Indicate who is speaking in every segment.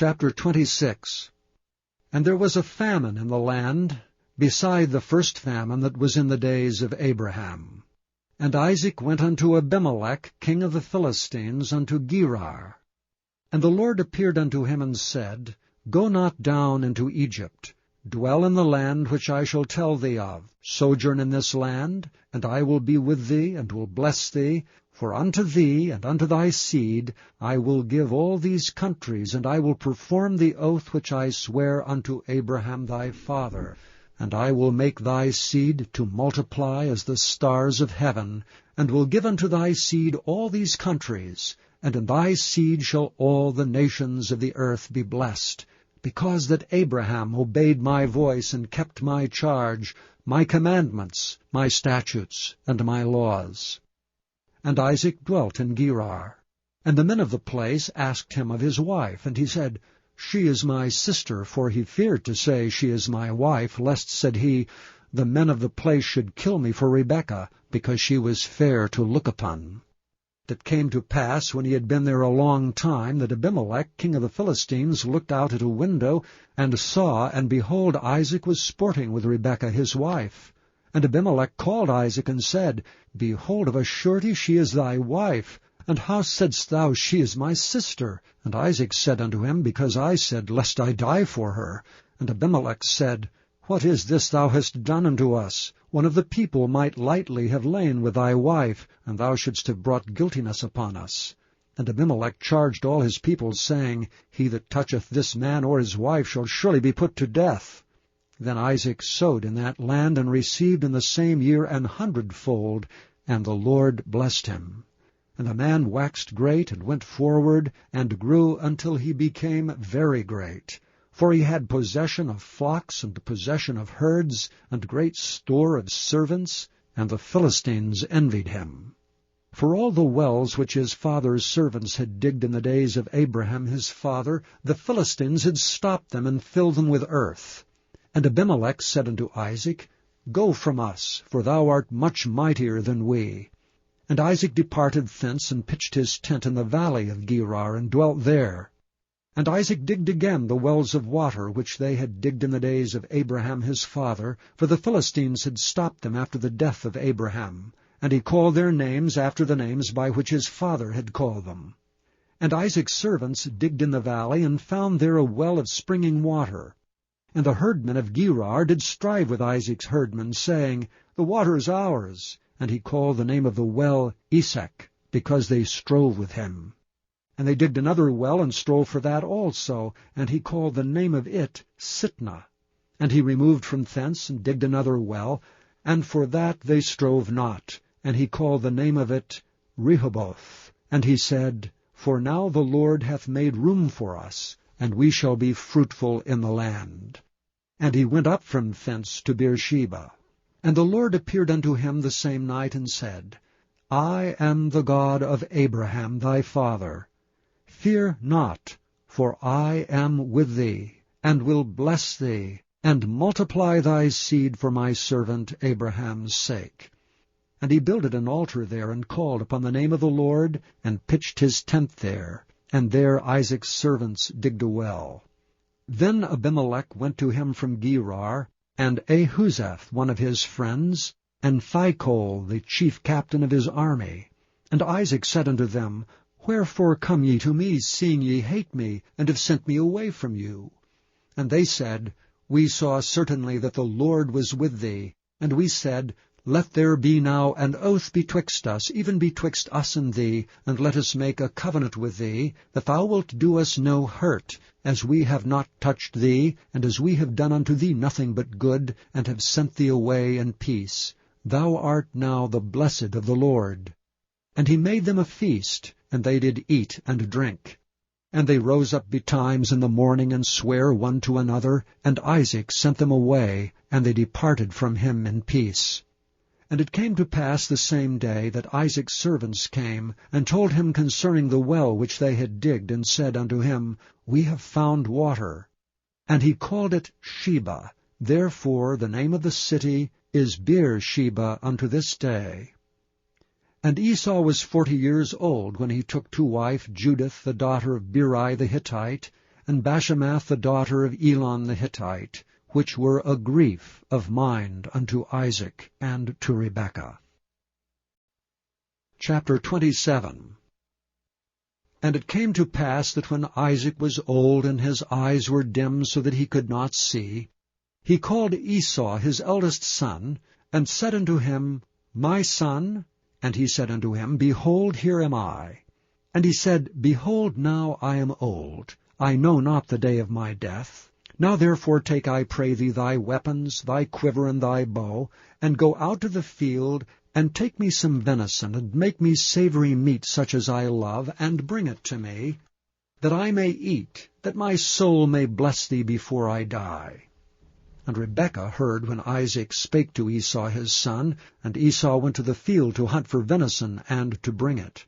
Speaker 1: Chapter 26. And there was a famine in the land, beside the first famine that was in the days of Abraham. And Isaac went unto Abimelech, king of the Philistines, unto Gerar. And the Lord appeared unto him and said, Go not down into Egypt. Dwell in the land which I shall tell thee of. Sojourn in this land, and I will be with thee, and will bless thee. For unto thee and unto thy seed I will give all these countries, and I will perform the oath which I swear unto Abraham thy father. And I will make thy seed to multiply as the stars of heaven, and will give unto thy seed all these countries, and in thy seed shall all the nations of the earth be blessed, because that Abraham obeyed my voice and kept my charge, my commandments, my statutes, and my laws. And Isaac dwelt in Gerar. And the men of the place asked him of his wife, and he said, She is my sister, for he feared to say, She is my wife, lest, said he, the men of the place should kill me for Rebekah, because she was fair to look upon. It came to pass, when he had been there a long time, that Abimelech, king of the Philistines, looked out at a window, and saw, and behold, Isaac was sporting with Rebekah his wife. And Abimelech called Isaac, and said, Behold, of a surety she is thy wife. And how saidst thou, She is my sister? And Isaac said unto him, Because I said, Lest I die for her. And Abimelech said, What is this thou hast done unto us? One of the people might lightly have lain with thy wife, and thou shouldst have brought guiltiness upon us. And Abimelech charged all his people, saying, He that toucheth this man or his wife shall surely be put to death. Then Isaac sowed in that land, and received in the same year 100-fold, and the Lord blessed him. And the man waxed great, and went forward, and grew until he became very great. For he had possession of flocks, and possession of herds, and great store of servants, and the Philistines envied him. For all the wells which his father's servants had digged in the days of Abraham his father, the Philistines had stopped them, and filled them with earth. And Abimelech said unto Isaac, Go from us, for thou art much mightier than we. And Isaac departed thence, and pitched his tent in the valley of Gerar, and dwelt there. And Isaac digged again the wells of water, which they had digged in the days of Abraham his father, for the Philistines had stopped them after the death of Abraham. And he called their names after the names by which his father had called them. And Isaac's servants digged in the valley, and found there a well of springing water. And the herdmen of Gerar did strive with Isaac's herdmen, saying, The water is ours. And he called the name of the well Esek, because they strove with him. And they digged another well, and strove for that also, and he called the name of it Sitnah. And he removed from thence, and digged another well, and for that they strove not, and he called the name of it Rehoboth. And he said, For now the Lord hath made room for us, and we shall be fruitful in the land. And he went up from thence to Beersheba. And the Lord appeared unto him the same night, and said, I am the God of Abraham thy father. Fear not, for I am with thee, and will bless thee, and multiply thy seed for my servant Abraham's sake. And he builded an altar there, and called upon the name of the Lord, and pitched his tent there. And there Isaac's servants digged a well. Then Abimelech went to him from Gerar, and Ahuzzath, one of his friends, and Phicol, the chief captain of his army. And Isaac said unto them, Wherefore come ye to me, seeing ye hate me, and have sent me away from you? And they said, We saw certainly that the Lord was with thee. And we said, Let there be now an oath betwixt us, even betwixt us and thee, and let us make a covenant with thee, that thou wilt do us no hurt, as we have not touched thee, and as we have done unto thee nothing but good, and have sent thee away in peace. Thou art now the blessed of the Lord. And he made them a feast, and they did eat and drink. And they rose up betimes in the morning, and sware one to another, and Isaac sent them away, and they departed from him in peace. And it came to pass the same day that Isaac's servants came, and told him concerning the well which they had digged, and said unto him, We have found water. And he called it Sheba. Therefore the name of the city is Beersheba unto this day. And Esau was 40 years old when he took to wife Judith the daughter of Bere'shiyt the Hittite, and Bashemath the daughter of Elon the Hittite, which were a grief of mind unto Isaac and to Rebekah. Chapter 27. And it came to pass that when Isaac was old, and his eyes were dim so that he could not see, he called Esau his eldest son, and said unto him, My son? And he said unto him, Behold, here am I. And he said, Behold, now I am old, I know not the day of my death. Now therefore take, I pray thee, thy weapons, thy quiver and thy bow, and go out to the field, and take me some venison, and make me savory meat such as I love, and bring it to me, that I may eat, that my soul may bless thee before I die. And Rebekah heard when Isaac spake to Esau his son, and Esau went to the field to hunt for venison, and to bring it.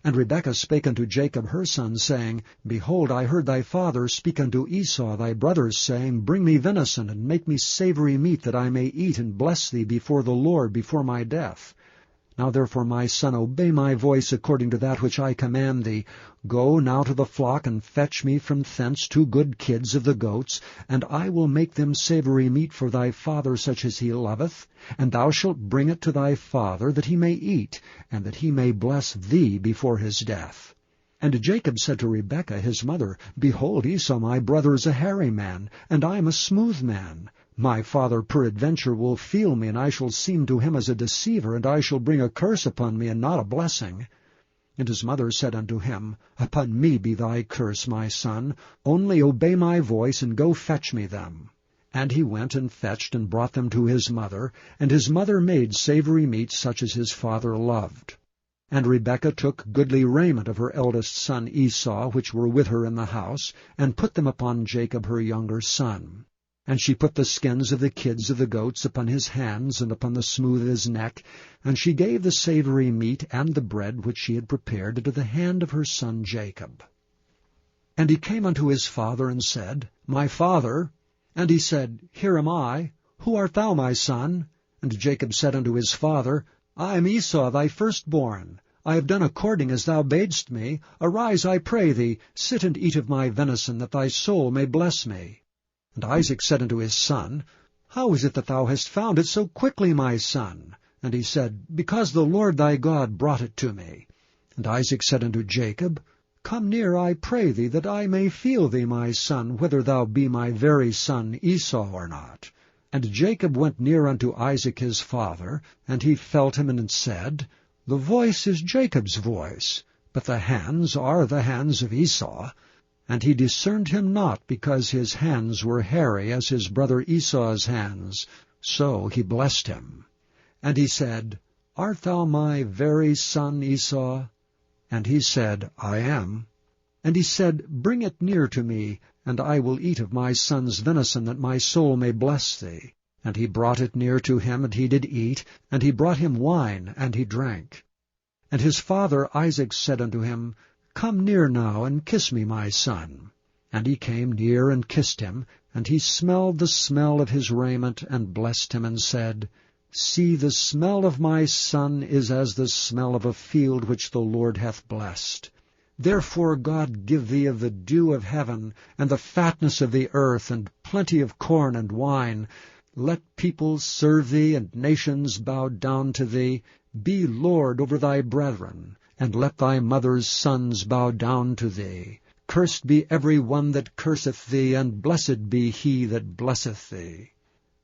Speaker 1: And Rebekah spake unto Jacob her son, saying, Behold, I heard thy father speak unto Esau thy brother, saying, Bring me venison, and make me savory meat, that I may eat and bless thee before the Lord before my death. Now therefore, my son, obey my voice according to that which I command thee. Go now to the flock, and fetch me from thence 2 good kids of the goats, and I will make them savory meat for thy father, such as he loveth. And thou shalt bring it to thy father, that he may eat, and that he may bless thee before his death. And Jacob said to Rebekah his mother, Behold, Esau my brother is a hairy man, and I am a smooth man. My father peradventure will feel me, and I shall seem to him as a deceiver, and I shall bring a curse upon me, and not a blessing. And his mother said unto him, Upon me be thy curse, my son. Only obey my voice, and go fetch me them. And he went and fetched, and brought them to his mother, and his mother made savory meat such as his father loved. And Rebekah took goodly raiment of her eldest son Esau, which were with her in the house, and put them upon Jacob her younger son. And she put the skins of the kids of the goats upon his hands, and upon the smooth of his neck, and she gave the savory meat and the bread which she had prepared into the hand of her son Jacob. And he came unto his father, and said, My father. And he said, Here am I. Who art thou, my son? And Jacob said unto his father, I am Esau thy firstborn. I have done according as thou badest me. Arise, I pray thee, sit and eat of my venison, that thy soul may bless me. And Isaac said unto his son, How is it that thou hast found it so quickly, my son? And he said, Because the Lord thy God brought it to me. And Isaac said unto Jacob, Come near, I pray thee, that I may feel thee, my son, whether thou be my very son Esau or not. And Jacob went near unto Isaac his father, and he felt him, and said, The voice is Jacob's voice, but the hands are the hands of Esau. And he discerned him not, because his hands were hairy as his brother Esau's hands. So he blessed him. And he said, Art thou my very son Esau? And he said, I am. And he said, Bring it near to me, and I will eat of my son's venison, that my soul may bless thee. And he brought it near to him, and he did eat, and he brought him wine, and he drank. And his father Isaac said unto him, Come near now, and kiss me, my son. And he came near and kissed him, and he smelled the smell of his raiment, and blessed him, and said, See, the smell of my son is as the smell of a field which the Lord hath blessed. Therefore God give thee of the dew of heaven, and the fatness of the earth, and plenty of corn and wine. Let peoples serve thee, and nations bow down to thee. Be Lord over thy brethren, and let thy mother's sons bow down to thee. Cursed be every one that curseth thee, and blessed be he that blesseth thee.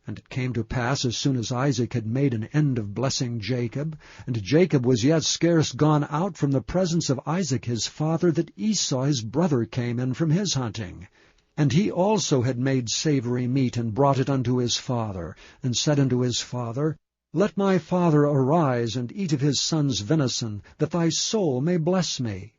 Speaker 1: And it came to pass, as soon as Isaac had made an end of blessing Jacob, and Jacob was yet scarce gone out from the presence of Isaac his father, that Esau his brother came in from his hunting. And he also had made savory meat, and brought it unto his father, and said unto his father, Let my father arise, and eat of his son's venison, that thy soul may bless me.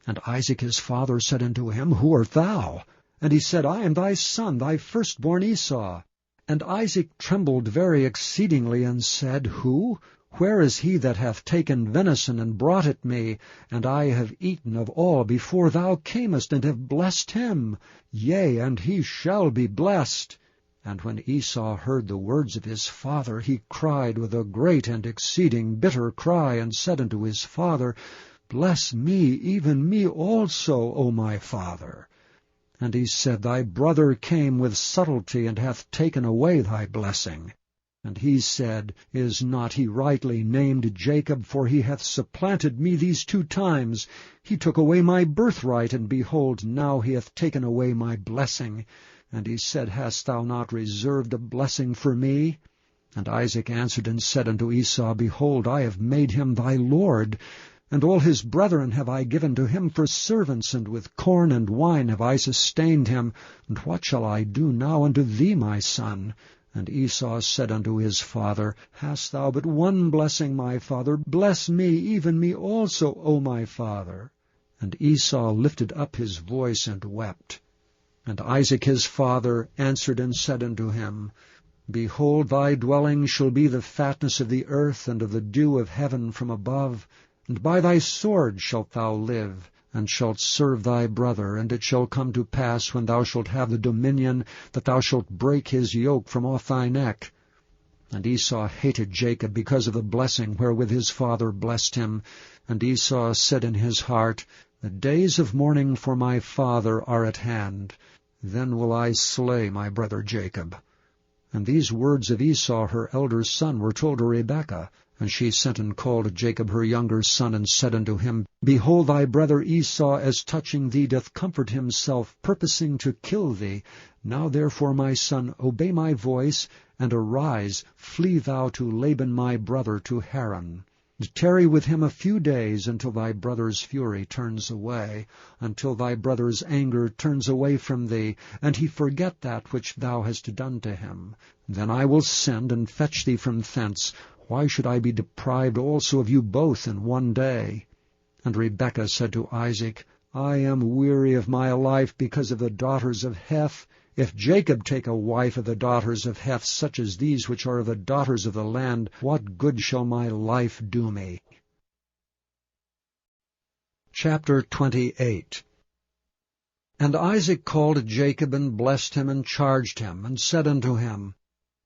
Speaker 1: And Isaac his father said unto him, Who art thou? And he said, I am thy son, thy firstborn Esau. And Isaac trembled very exceedingly, and said, Who? Where is he that hath taken venison, and brought it me? And I have eaten of all before thou camest, and have blessed him. Yea, and he shall be blessed. And when Esau heard the words of his father, he cried with a great and exceeding bitter cry, and said unto his father, Bless me, even me also, O my father. And he said, Thy brother came with subtlety, and hath taken away thy blessing. And he said, Is not he rightly named Jacob? For he hath supplanted me these 2 times. He took away my birthright, and behold, now he hath taken away my blessing. And he said, Hast thou not reserved a blessing for me? And Isaac answered and said unto Esau, Behold, I have made him thy lord, and all his brethren have I given to him for servants, and with corn and wine have I sustained him. And what shall I do now unto thee, my son? And Esau said unto his father, Hast thou but one blessing, my father? Bless me, even me also, O my father. And Esau lifted up his voice and wept. And Isaac his father answered and said unto him, Behold, thy dwelling shall be the fatness of the earth, and of the dew of heaven from above. And by thy sword shalt thou live, and shalt serve thy brother. And it shall come to pass, when thou shalt have the dominion, that thou shalt break his yoke from off thy neck. And Esau hated Jacob because of the blessing wherewith his father blessed him. And Esau said in his heart, The days of mourning for my father are at hand. Then will I slay my brother Jacob. And these words of Esau her elder son were told to Rebekah. And she sent and called Jacob her younger son, and said unto him, Behold, thy brother Esau, as touching thee, doth comfort himself, purposing to kill thee. Now therefore, my son, obey my voice, and arise, flee thou to Laban my brother to Haran. Tarry with him a few days, until thy brother's fury turns away, until thy brother's anger turns away from thee, and he forget that which thou hast done to him. Then I will send and fetch thee from thence. Why should I be deprived also of you both in one day? And Rebekah said to Isaac, I am weary of my life because of the daughters of Heth. If Jacob take a wife of the daughters of Heth, such as these which are of the daughters of the land, what good shall my life do me? Chapter 28. And Isaac called Jacob, and blessed him, and charged him, and said unto him,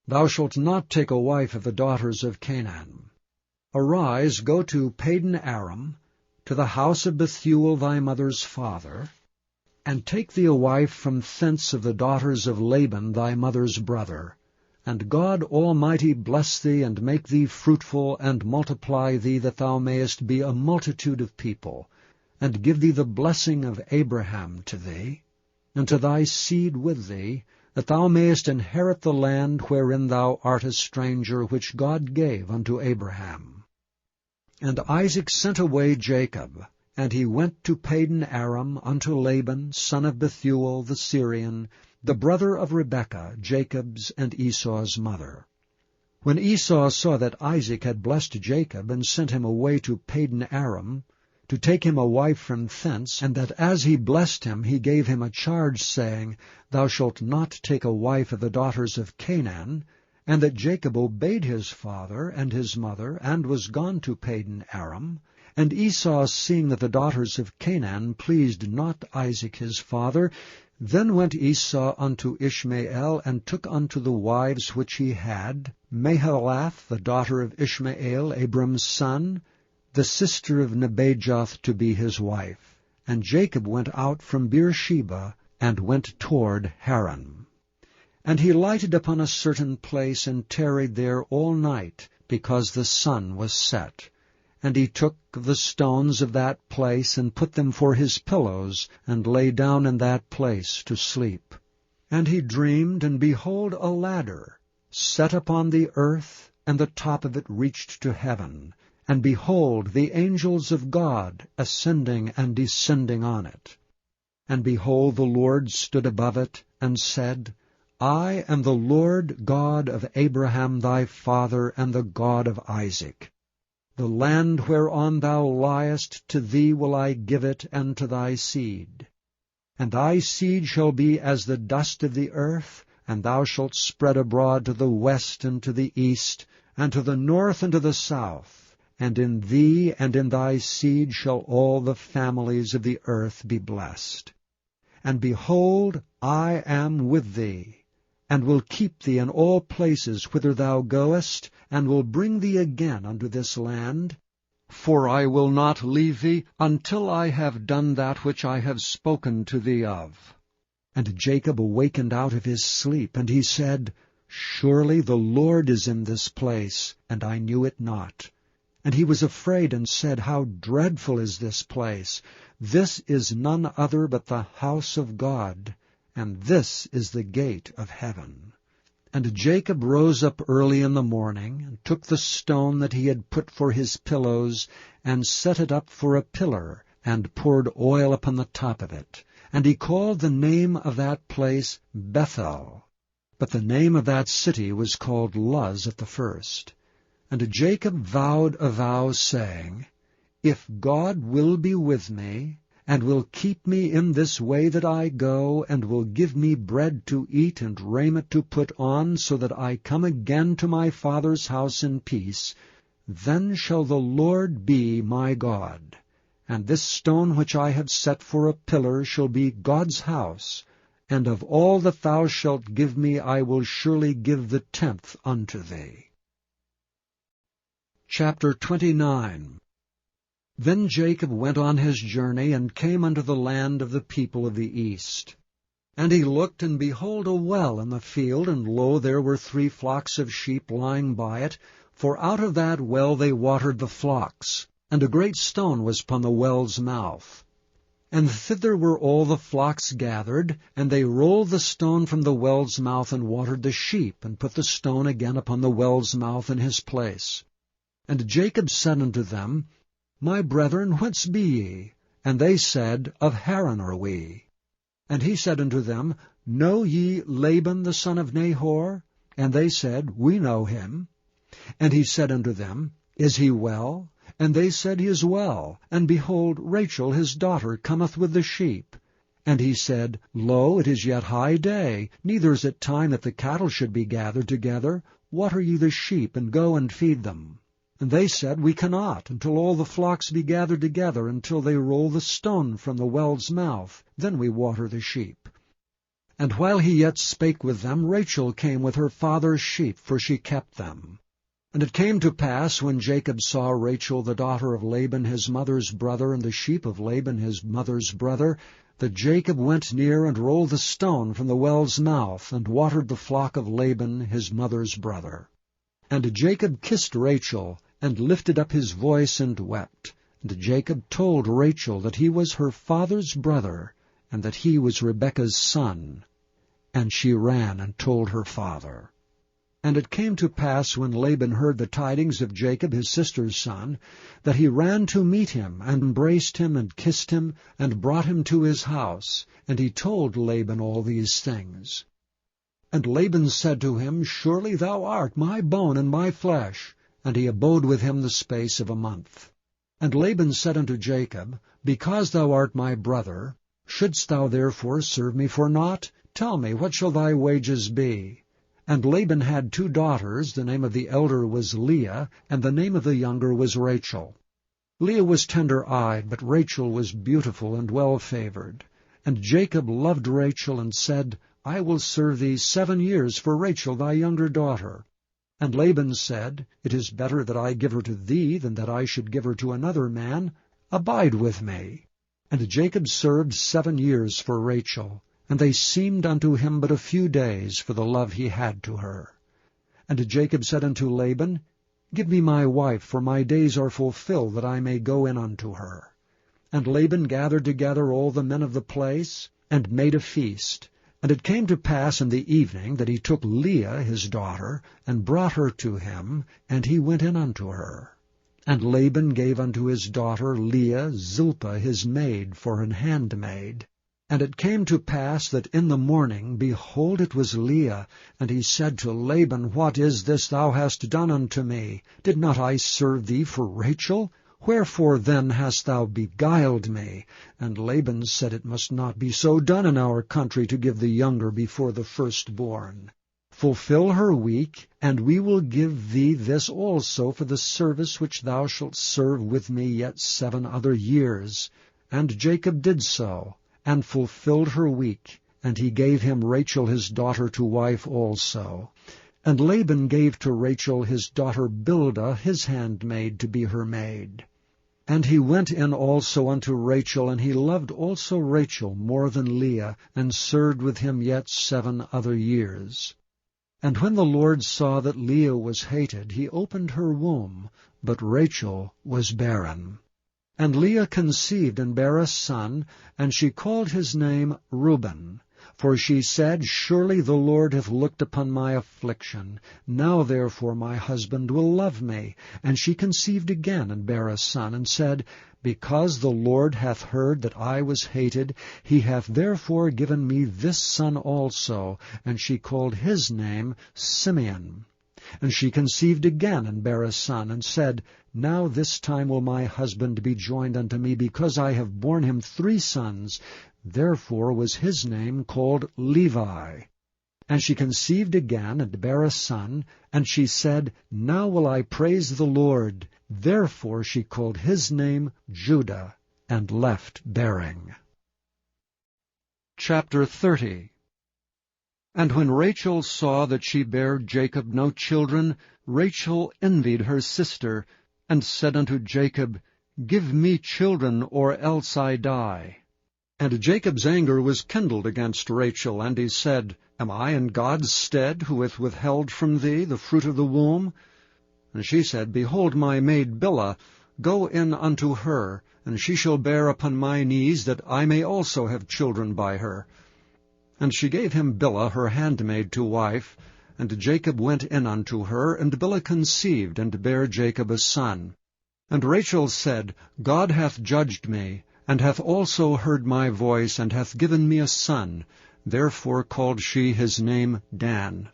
Speaker 1: Thou shalt not take a wife of the daughters of Canaan. Arise, go to Padan Aram, to the house of Bethuel thy mother's father, and take thee a wife from thence of the daughters of Laban thy mother's brother. And God Almighty bless thee, and make thee fruitful, and multiply thee, that thou mayest be a multitude of people, and give thee the blessing of Abraham to thee, and to thy seed with thee, that thou mayest inherit the land wherein thou art a stranger, which God gave unto Abraham. And Isaac sent away Jacob, and he went to Padan Aram unto Laban, son of Bethuel the Syrian, the brother of Rebekah, Jacob's and Esau's mother. When Esau saw that Isaac had blessed Jacob, and sent him away to Padan Aram, to take him a wife from thence, and that as he blessed him he gave him a charge, saying, Thou shalt not take a wife of the daughters of Canaan, and that Jacob obeyed his father and his mother, and was gone to Padan Aram. And Esau, seeing that the daughters of Canaan pleased not Isaac his father, then went Esau unto Ishmael, and took unto the wives which he had Mahalath, the daughter of Ishmael, Abram's son, the sister of Nebajoth, to be his wife. And Jacob went out from Beersheba, and went toward Haran. And he lighted upon a certain place, and tarried there all night, because the sun was set. And he took the stones of that place, and put them for his pillows, and lay down in that place to sleep. And he dreamed, and behold, a ladder, set upon the earth, and the top of it reached to heaven. And behold, the angels of God ascending and descending on it. And behold, the Lord stood above it, and said, I am the Lord God of Abraham thy father, and the God of Isaac. The land whereon thou liest, to thee will I give it, and to thy seed. And thy seed shall be as the dust of the earth, and thou shalt spread abroad to the west and to the east, and to the north and to the south. And in thee and in thy seed shall all the families of the earth be blessed. And behold, I am with thee, and will keep thee in all places whither thou goest, and will bring thee again unto this land. For I will not leave thee until I have done that which I have spoken to thee of. And Jacob awakened out of his sleep, and he said, Surely the Lord is in this place, and I knew it not. And he was afraid, and said, How dreadful is this place! This is none other but the house of God, and this is the gate of heaven. And Jacob rose up early in the morning, and took the stone that he had put for his pillows, and set it up for a pillar, and poured oil upon the top of it. And he called the name of that place Bethel. But the name of that city was called Luz at the first. And Jacob vowed a vow, saying, If God will be with me, and will keep me in this way that I go, and will give me bread to eat and raiment to put on, so that I come again to my father's house in peace, then shall the Lord be my God. And this stone which I have set for a pillar shall be God's house, and of all that thou shalt give me I will surely give the 10th unto thee. Chapter 29. Then Jacob went on his journey, and came unto the land of the people of the east. And he looked, and behold a well in the field, and lo, there were 3 flocks of sheep lying by it, for out of that well they watered the flocks. And a great stone was upon the well's mouth. And thither were all the flocks gathered, and they rolled the stone from the well's mouth, and watered the sheep, and put the stone again upon the well's mouth in his place. And Jacob said unto them, My brethren, whence be ye? And they said, Of Haran are we. And he said unto them, Know ye Laban the son of Nahor? And they said, We know him. And he said unto them, Is he well? And they said, He is well. And behold, Rachel his daughter cometh with the sheep. And he said, Lo, it is yet high day, neither is it time that the cattle should be gathered together. Water ye the sheep, and go and feed them. And they said, We cannot, until all the flocks be gathered together, until they roll the stone from the well's mouth. Then we water the sheep. And while he yet spake with them, Rachel came with her father's sheep, for she kept them. And it came to pass, when Jacob saw Rachel the daughter of Laban his mother's brother, and the sheep of Laban his mother's brother, that Jacob went near and rolled the stone from the well's mouth, and watered the flock of Laban his mother's brother. And Jacob kissed Rachel, and lifted up his voice, and wept. And Jacob told Rachel that he was her father's brother, and that he was Rebekah's son. And she ran and told her father. And it came to pass, when Laban heard the tidings of Jacob his sister's son, that he ran to meet him, and embraced him, and kissed him, and brought him to his house. And he told Laban all these things. And Laban said to him, Surely thou art my bone and my flesh. And he abode with him the space of a month. And Laban said unto Jacob, Because thou art my brother, shouldst thou therefore serve me for naught? Tell me, what shall thy wages be? And Laban had 2 daughters. The name of the elder was Leah, and the name of the younger was Rachel. Leah was tender-eyed, but Rachel was beautiful and well-favored. And Jacob loved Rachel, and said, I will serve thee 7 years for Rachel thy younger daughter. And Laban said, It is better that I give her to thee, than that I should give her to another man. Abide with me. And Jacob served 7 years for Rachel, and they seemed unto him but a few days, for the love he had to her. And Jacob said unto Laban, Give me my wife, for my days are fulfilled, that I may go in unto her. And Laban gathered together all the men of the place, and made a feast. And it came to pass in the evening, that he took Leah his daughter, and brought her to him, and he went in unto her. And Laban gave unto his daughter Leah Zilpah his maid for an handmaid. And it came to pass that in the morning, behold, it was Leah. And he said to Laban, What is this thou hast done unto me? Did not I serve thee for Rachel? Wherefore then hast thou beguiled me? And Laban said, It must not be so done in our country, to give the younger before the firstborn. Fulfill her week, and we will give thee this also for the service which thou shalt serve with me yet 7 other years. And Jacob did so, and fulfilled her week, and he gave him Rachel his daughter to wife also. And Laban gave to Rachel his daughter Bilhah his handmaid to be her maid. And he went in also unto Rachel, and he loved also Rachel more than Leah, and served with him yet 7 other years. And when the Lord saw that Leah was hated, he opened her womb, but Rachel was barren. And Leah conceived and bare a son, and she called his name Reuben. For she said, Surely the Lord hath looked upon my affliction. Now therefore my husband will love me. And she conceived again, and bare a son, and said, Because the Lord hath heard that I was hated, he hath therefore given me this son also. And she called his name Simeon. And she conceived again, and bare a son, and said, Now this time will my husband be joined unto me, because I have borne him 3 sons. Therefore was his name called Levi. And she conceived again, and bare a son, and she said, Now will I praise the Lord. Therefore she called his name Judah, and left bearing. Chapter 30. And when Rachel saw that she bare Jacob no children, Rachel envied her sister, and said unto Jacob, Give me children, or else I die. And Jacob's anger was kindled against Rachel, and he said, Am I in God's stead, who hath withheld from thee the fruit of the womb? And she said, Behold my maid Bilhah, go in unto her, and she shall bear upon my knees, that I may also have children by her. And she gave him Bilhah her handmaid to wife, and Jacob went in unto her, and Bilhah conceived, and bare Jacob a son. And Rachel said, God hath judged me, and hath also heard my voice, and hath given me a son. Therefore called she his name Dan.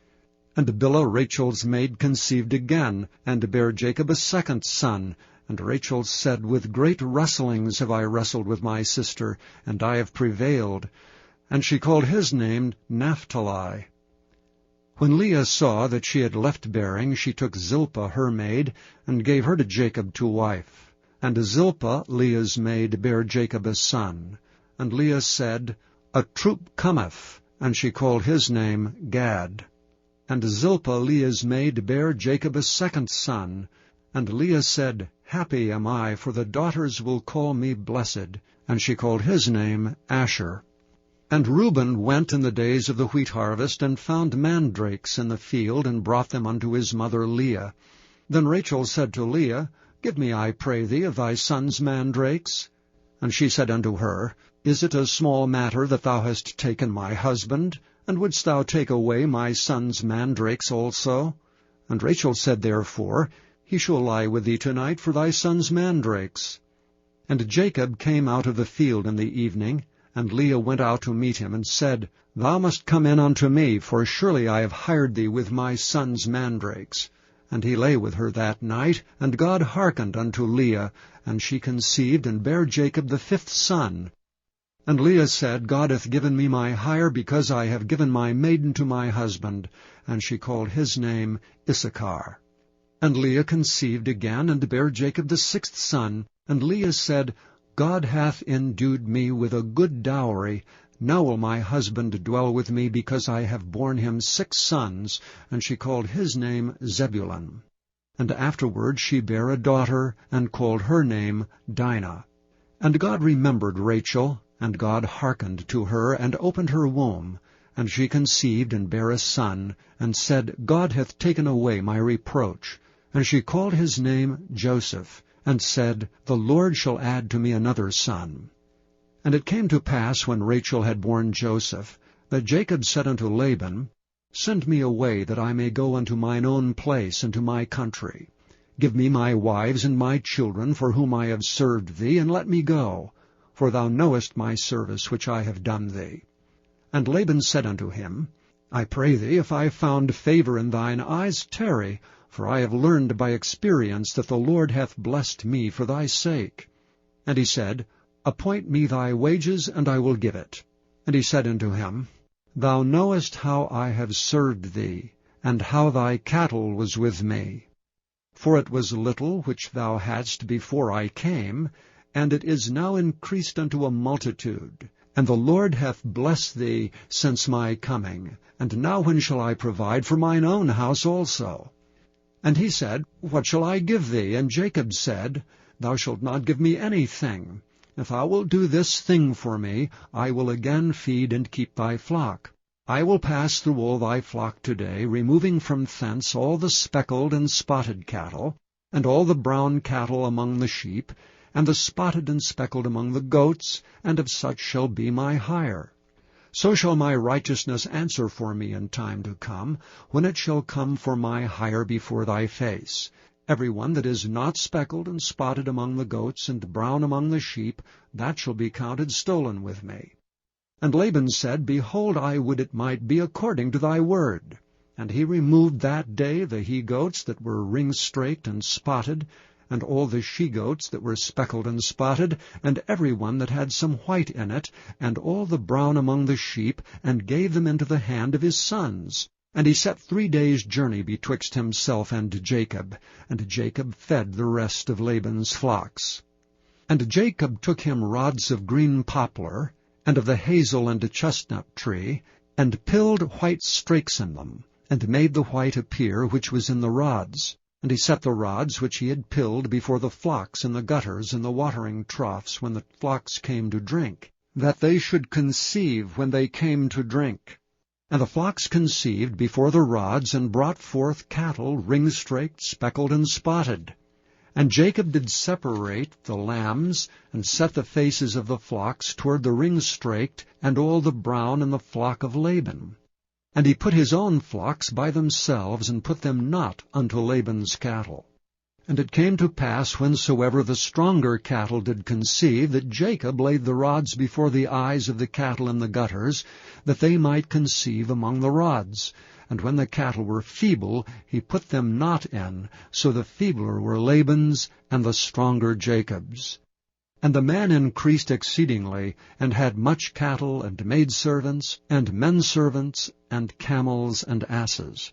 Speaker 1: And Bilhah Rachel's maid conceived again, and bare Jacob a 2nd son. And Rachel said, With great wrestlings have I wrestled with my sister, and I have prevailed. And she called his name Naphtali. When Leah saw that she had left bearing, she took Zilpah her maid, and gave her to Jacob to wife. And Zilpah, Leah's maid, bare Jacob a son. And Leah said, A troop cometh, and she called his name Gad. And Zilpah, Leah's maid, bare Jacob a 2nd son. And Leah said, Happy am I, for the daughters will call me blessed. And she called his name Asher. And Reuben went in the days of the wheat harvest, and found mandrakes in the field, and brought them unto his mother Leah. Then Rachel said to Leah, Give me, I pray thee, of thy son's mandrakes. And she said unto her, Is it a small matter that thou hast taken my husband? And wouldst thou take away my son's mandrakes also? And Rachel said therefore, He shall lie with thee tonight for thy son's mandrakes. And Jacob came out of the field in the evening, and Leah went out to meet him, and said, Thou must come in unto me, for surely I have hired thee with my son's mandrakes. And he lay with her that night, and God hearkened unto Leah, and she conceived, and bare Jacob the 5th son. And Leah said, God hath given me my hire, because I have given my maiden to my husband. And she called his name Issachar. And Leah conceived again, and bare Jacob the 6th son. And Leah said, God hath endued me with a good dowry. Now will my husband dwell with me, because I have borne him 6 sons. And she called his name Zebulun. And afterward she bare a daughter, and called her name Dinah. And God remembered Rachel, and God hearkened to her, and opened her womb. And she conceived, and bare a son, and said, God hath taken away my reproach. And she called his name Joseph, and said, The Lord shall add to me another son. And it came to pass, when Rachel had borne Joseph, that Jacob said unto Laban, Send me away, that I may go unto mine own place, and to my country. Give me my wives and my children, for whom I have served thee, and let me go. For thou knowest my service which I have done thee. And Laban said unto him, I pray thee, if I found favor in thine eyes, tarry, for I have learned by experience that the Lord hath blessed me for thy sake. And he said, Appoint me thy wages, and I will give it. And he said unto him, Thou knowest how I have served thee, and how thy cattle was with me. For it was little which thou hadst before I came, and it is now increased unto a multitude. And the Lord hath blessed thee since my coming. And now when shall I provide for mine own house also? And he said, What shall I give thee? And Jacob said, Thou shalt not give me anything. If thou wilt do this thing for me, I will again feed and keep thy flock. I will pass through all thy flock today, removing from thence all the speckled and spotted cattle, and all the brown cattle among the sheep, and the spotted and speckled among the goats, and of such shall be my hire. So shall my righteousness answer for me in time to come, when it shall come for my hire before thy face. Every one that is not speckled and spotted among the goats, and brown among the sheep, that shall be counted stolen with me. And Laban said, Behold, I would it might be according to thy word. And he removed that day the he-goats that were ring-straked and spotted, and all the she-goats that were speckled and spotted, and every one that had some white in it, and all the brown among the sheep, and gave them into the hand of his sons. And he set 3 days' journey betwixt himself and Jacob, and Jacob fed the rest of Laban's flocks. And Jacob took him rods of green poplar, and of the hazel and chestnut tree, and pilled white strakes in them, and made the white appear which was in the rods. And he set the rods which he had pilled before the flocks in the gutters and the watering troughs when the flocks came to drink, that they should conceive when they came to drink. And the flocks conceived before the rods, and brought forth cattle ring-straked, speckled, and spotted. And Jacob did separate the lambs, and set the faces of the flocks toward the ring-straked, and all the brown in the flock of Laban. And he put his own flocks by themselves, and put them not unto Laban's cattle. And it came to pass, whensoever the stronger cattle did conceive, that Jacob laid the rods before the eyes of the cattle in the gutters, that they might conceive among the rods. And when the cattle were feeble, he put them not in, so the feebler were Laban's, and the stronger Jacob's. And the man increased exceedingly, and had much cattle, and maidservants, and menservants, and camels, and asses.